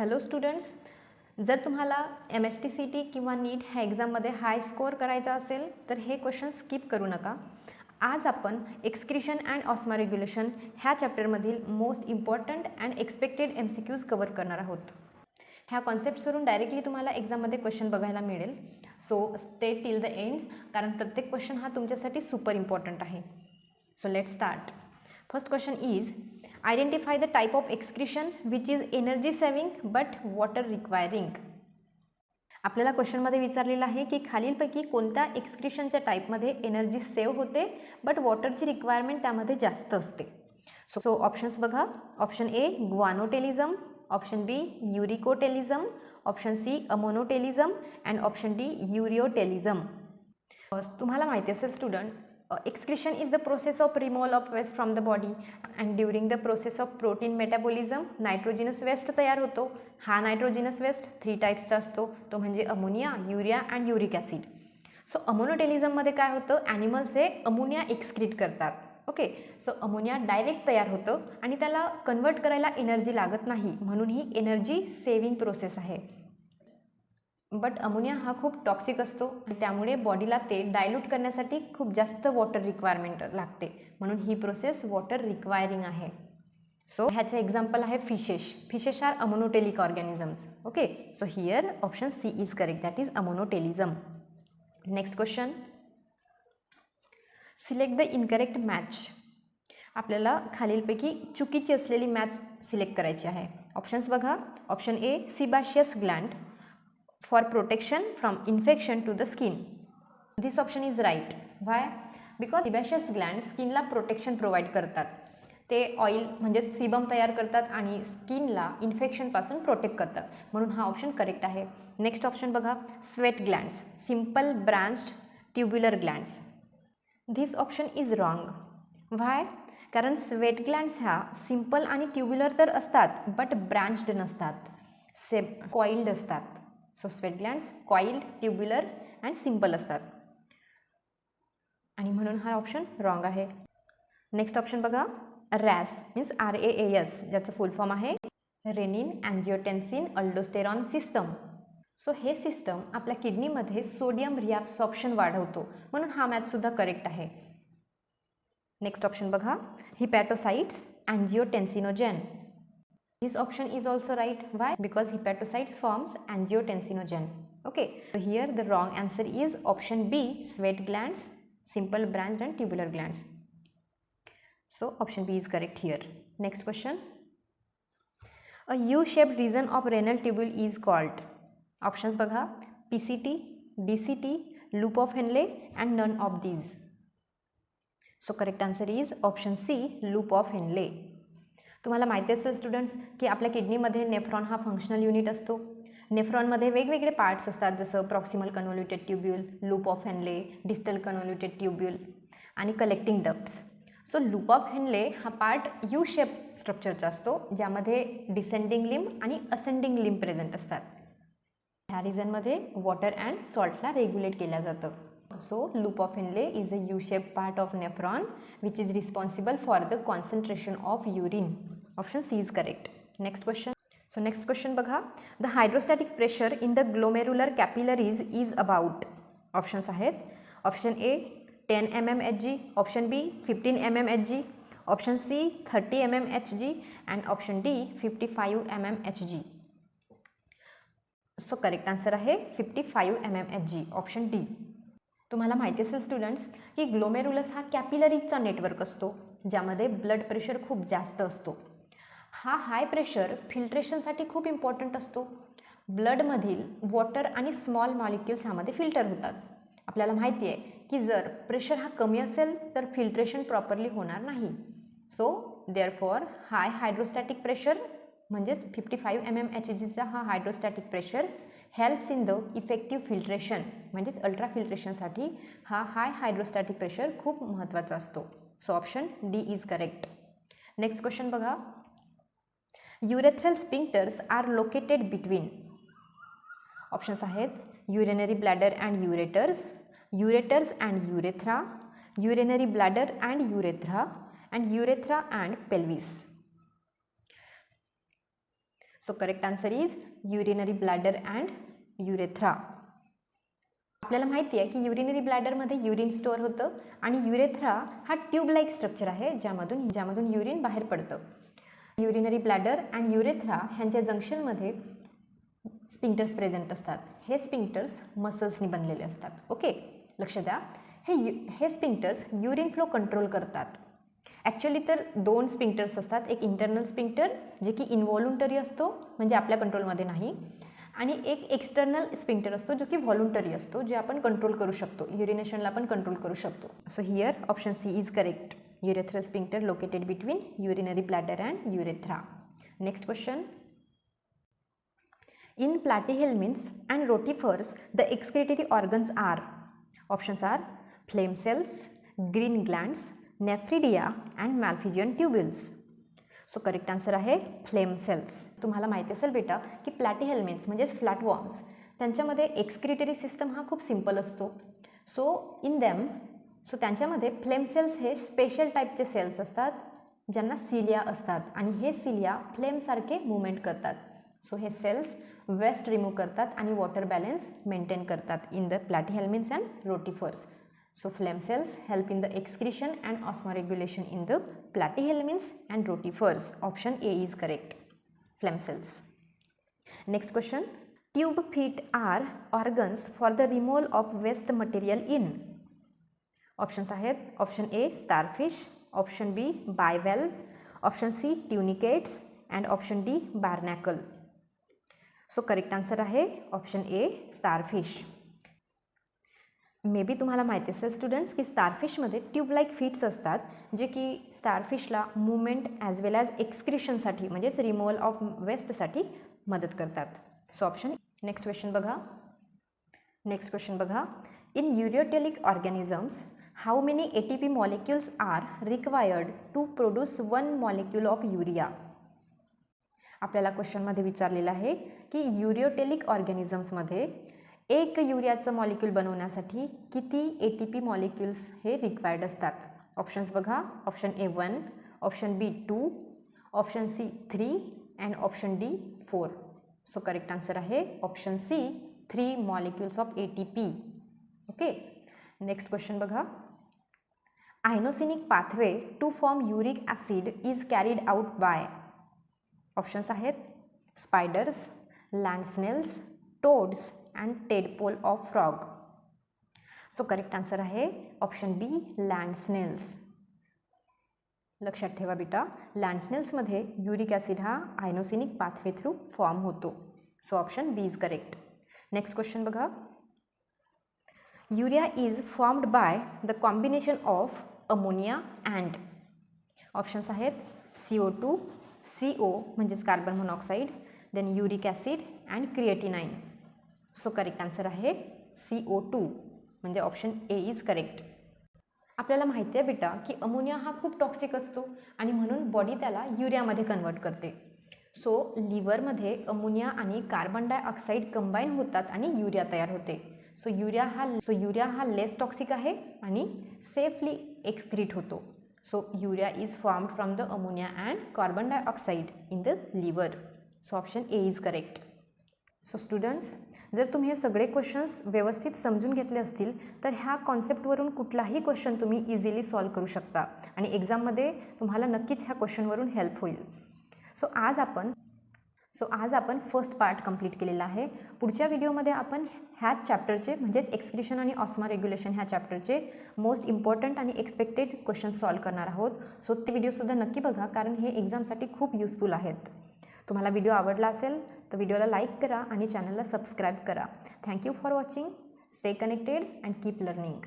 Hello students, जर तुम्हाला MHTCT किंवा नीट ह्या एक्झाममध्ये हाय स्कोअर करायचा असेल तर हे क्वेश्चन स्किप करू नका. आज आपण एक्सक्रिशन अँड ऑस्मा रेग्युलेशन ह्या चॅप्टरमधील most important and expected MCQs cover करणार आहोत. ह्या कॉन्सेप्ट्सवरून डायरेक्टली तुम्हाला एक्झाममध्ये क्वेश्चन बघायला मिळेल. So stay till the end, कारण प्रत्येक क्वेश्चन हा तुमच्यासाठी सुपर इम्पॉर्टंट आहे. So let's start. First question is identify the type of excretion which is energy saving but water requiring. आपल्याला क्वेश्चनमध्ये विचारलेलं आहे की खालीलपैकी कोणत्या एक्सक्रिशनच्या टाईपमध्ये एनर्जी सेव्ह होते बट वॉटरची रिक्वायरमेंट त्यामध्ये जास्त असते. सो ऑप्शन्स बघा. Option A guanotelism, option B uricotelism, option C ammonotelism and option D ureotelism. तुम्हाला माहिती असेल student, excretion is the process of removal of waste from the body and during the process of protein metabolism nitrogenous waste तयार होतो. हा नायट्रोजिनस waste 3 टाईप्सचा असतो, तो म्हणजे ammonia, urea and uric acid. So अमोनोटेलिझममध्ये काय होतं, ॲनिमल्स हे अमोनिया एक्सक्रीट करतात. ओके, सो अमोनिया डायरेक्ट तयार होतं आणि त्याला कन्वर्ट करायला एनर्जी लागत नाही, म्हणून ही एनर्जी सेविंग प्रोसेस आहे. बट अमोनिया हा खूप टॉक्सिक असतो आणि त्यामुळे बॉडीला ते डायल्यूट करण्यासाठी खूप जास्त वॉटर रिक्वायरमेंट लागते, म्हणून ही प्रोसेस वॉटर रिक्वायरिंग आहे. सो ह्याचे एक्झाम्पल आहे fishes. Fishes are ammonotelic organisms. Okay, so here option C is correct, that is ammonotelism. Next question, select the incorrect match. आपल्याला खालीलपैकी चुकीची असलेली मॅच सिलेक्ट करायची आहे. ऑप्शन्स बघा. Option A sebaceous gland for protection from infection to the skin. This option is right. Why? Because sebaceous glands स्किनला protection provide करतात. ते ऑइल म्हणजे सिबम तयार करतात आणि स्किनला इन्फेक्शनपासून प्रोटेक्ट करतात, म्हणून हा ऑप्शन करेक्ट आहे. नेक्स्ट ऑप्शन बघा. Sweat glands, simple branched tubular glands. This option is wrong. Why? कारण स्वेट ग्लँड्स ह्या सिम्पल आणि ट्युब्युलर तर असतात बट ब्रांच्ड नसतात, कॉइल्ड असतात. So sweat glands coiled, tubular and simple असतात आणि म्हणून हा ऑप्शन रॉंग आहे. नेक्स्ट ऑप्शन बघा. रॅस मीन्स RAAS, ज्याचं फुल फॉर्म आहे renin angiotensin aldosterone system. So हे सिस्टम आपल्या किडनीमध्ये सोडियम रिॲब्सॉर्प्शन वाढवतो, म्हणून हा मॅथसुद्धा करेक्ट आहे. नेक्स्ट ऑप्शन बघा. हिपॅटोसाइट्स अँजिओटेन्सिनोजेन. This option is also right. Why? Because hepatocytes forms angiotensinogen. Okay, so here the wrong answer is option B, sweat glands, simple branched and tubular glands. So option B is correct here. Next question. A U-shaped region of renal tubule is called. Options बघा. PCT, DCT, loop of Henle and none of these. So correct answer is option C, loop of Henle. तुम्हाला माहिती असेल students की आपल्या किडनीमध्ये nephron हा functional unit असतो. नेफ्रॉनमध्ये वेगवेगळे पार्ट्स असतात, जसं proximal convoluted tubule, loop of Henle, distal convoluted tubule आणि collecting ducts. So loop of Henle हा पार्ट यू शेप स्ट्रक्चरचा असतो, ज्यामध्ये डिसेंडिंग लिम्ब आणि असेंडिंग लिम्ब प्रेझेंट असतात. ह्या रिजनमध्ये वॉटर अँड सॉल्टला रेग्युलेट केलं जातं. So loop of Henle is a U-shaped part of nephron which is responsible for the concentration of urine. Option C is correct. Next question. So next question बघा. The hydrostatic pressure in the glomerular capillaries is about. Options आहेत. Option A 10 mmHg, Option B 15 mmHg, Option C 30 mmHg and Option D 55 mmHg. So correct answer आहे 55 mmHg, Option D. तुम्हाला माहिती असेल students की glomerulus हा कॅपिलरीजचा network असतो, ज्यामध्ये blood pressure खूप जास्त असतो. हा हाय प्रेशर फिल्ट्रेशनसाठी खूप इम्पॉर्टंट असतो. ब्लडमधील वॉटर आणि स्मॉल मॉलिक्युल्स ह्यामध्ये फिल्टर होतात. आपल्याला माहिती आहे की जर प्रेशर हा कमी असेल तर फिल्ट्रेशन प्रॉपरली होणार नाही. So therefore high hydrostatic pressure म्हणजेच 55 mmHgचा हा hydrostatic pressure helps in the effective filtration, म्हणजेच अल्ट्रा फिल्ट्रेशनसाठी हा हाय हायड्रोस्टॅटिक प्रेशर खूप महत्त्वाचा असतो. So option D is correct. Next question बघा. Urethral sphincters are located between. Options आहेत. Urinary bladder and ureters, ureters and urethra, urinary bladder and urethra and urethra and pelvis. So correct answer is urinary bladder and urethra. आपल्याला माहिती आहे की urinary ब्लॅडरमध्ये urine store होतं आणि urethra हा tube like structure आहे ज्यामधून युरिन बाहेर पडतं. युरिनरी ब्लॅडर अँड युरेथ्रा ह्यांच्या जंक्शनमध्ये स्पिंक्टर्स प्रेझेंट असतात. हे स्पिंक्टर्स मसल्सनी बनलेले असतात. ओके, लक्ष द्या. हे स्पिंक्टर्स युरिन फ्लो कंट्रोल करतात. ॲक्च्युली तर 2 स्पिंक्टर्स असतात. एक इंटरनल स्पिंक्टर जे की इनव्हॉल्युंटरी असतो, म्हणजे आपल्या कंट्रोलमध्ये नाही, आणि एक एक्सटर्नल स्पिंक्टर असतो जो की व्हॉलुंटरी असतो, जे आपण कंट्रोल करू शकतो. युरिनेशनला आपण कंट्रोल करू शकतो. So here option C is correct. Urethral sphincter located between urinary bladder and urethra. Next question. In platyhelminths and rotifers, the excretory organs are, options are phlegm cells, green glands, nephridia and Malpighian tubules. So correct answer आहे flame cells. तुम्हाला माहिती असेल बेटा की प्लॅटीहेल्मिन्थ्स म्हणजे फ्लॅटवॉर्म्स, त्यांच्यामध्ये excretory system हा खूप सिम्पल असतो. सो त्यांच्यामध्ये फ्लेम सेल्स हे स्पेशल टाईपचे सेल्स असतात ज्यांना सिलिया असतात आणि हे सिलिया फ्लेमसारखे मूवमेंट करतात. सो हे सेल्स वेस्ट रिमूव्ह करतात आणि वॉटर बॅलन्स मेंटेन करतात in the platyhelminthes and rotifers. So phlegm cells help in the excretion and osmoregulation in the platyhelminths and rotifers. Option A is correct. Phlegm cells. Next question. Tube feet are organs for the removal of waste material in. Options आहेत. Option A starfish, Option B bivalve, Option C tunicates and Option D barnacle. So correct answer आहे Option A starfish. May be तुम्हाला माहिती असेल students की स्टारफिशमध्ये tube like feats असतात जे की स्टारफिशला मूवमेंट ॲज वेल ॲज एक्सक्रिशनसाठी म्हणजेच रिमूव्हल ऑफ वेस्टसाठी मदत करतात. So option. नेक्स्ट क्वेश्चन बघा. In ureotelic organisms how many ATP molecules are required to produce 1 molecule of urea. आपल्याला क्वेश्चनमध्ये विचारलेलं आहे की युरियोटेलिक ऑर्गॅनिझम्समध्ये एक युरियाचं मॉलिक्यूल बनवण्यासाठी किती ATP मॉलिक्युल्स हे रिक्वायर्ड असतात. ऑप्शन्स बघा. Option A 1, option B 2, option C 3 and option D 4. So correct answer आहे option C 3 molecules of ATP. Okay, next question बघा. Inosinic pathway to form uric acid is carried out by. Options आहेत spiders, land snails, toads and tadpole of frog. So correct answer आहे option B land snails. लक्षात ठेवा बेटा, land स्नेल्समध्ये uric acid हा inosinic pathway through form होतो. So option B is correct. Next question बघा. Urea is formed by the combination of ammonia and. Options आहेत CO2, CO म्हणजेच carbon monoxide, then uric acid and creatinine. So correct answer आहे CO2 म्हणजे option A is correct. आपल्याला माहिती आहे बेटा की अमोनिया हा खूप टॉक्सिक असतो आणि म्हणून बॉडी त्याला युरियामध्ये कन्वर्ट करते. सो लिव्हरमध्ये अमोनिया आणि कार्बन डायऑक्साईड कंबाईन होतात आणि युरिया तयार होते. सो युरिया हा लेस टॉक्सिक आहे आणि सेफली एक्सक्रीट होतो. So urea is formed from the ammonia and carbon dioxide in the liver. So option A is correct. So students, जर तुम्ही हे सगळे क्वेश्चन्स व्यवस्थित समजून घेतले असतील तर ह्या कॉन्सेप्टवरून कुठलाही क्वेश्चन तुम्ही इझिली सॉल्व करू शकता आणि एक्झाममध्ये तुम्हाला नक्कीच ह्या क्वेश्चनवरून हेल्प होईल. सो आज आपण फर्स्ट पार्ट कंप्लीट केलेला आहे. पुढच्या व्हिडिओमध्ये आपण ह्याच चॅप्टरचे म्हणजेच एक्सक्रिशन आणि ऑस्मो रेग्युलेशन ह्या चॅप्टरचे मोस्ट इम्पॉर्टंट आणि एक्सपेक्टेड क्वेश्चन्स सॉल्व करणार आहोत. सो ते व्हिडिओसुद्धा नक्की बघा कारण हे एक्झामसाठी खूप युजफुल आहेत. तुम्हाला व्हिडिओ आवडला असेल तर व्हिडिओला लाईक करा आणि चॅनलला सबस्क्राईब करा. Thank you for watching. Stay connected and keep learning.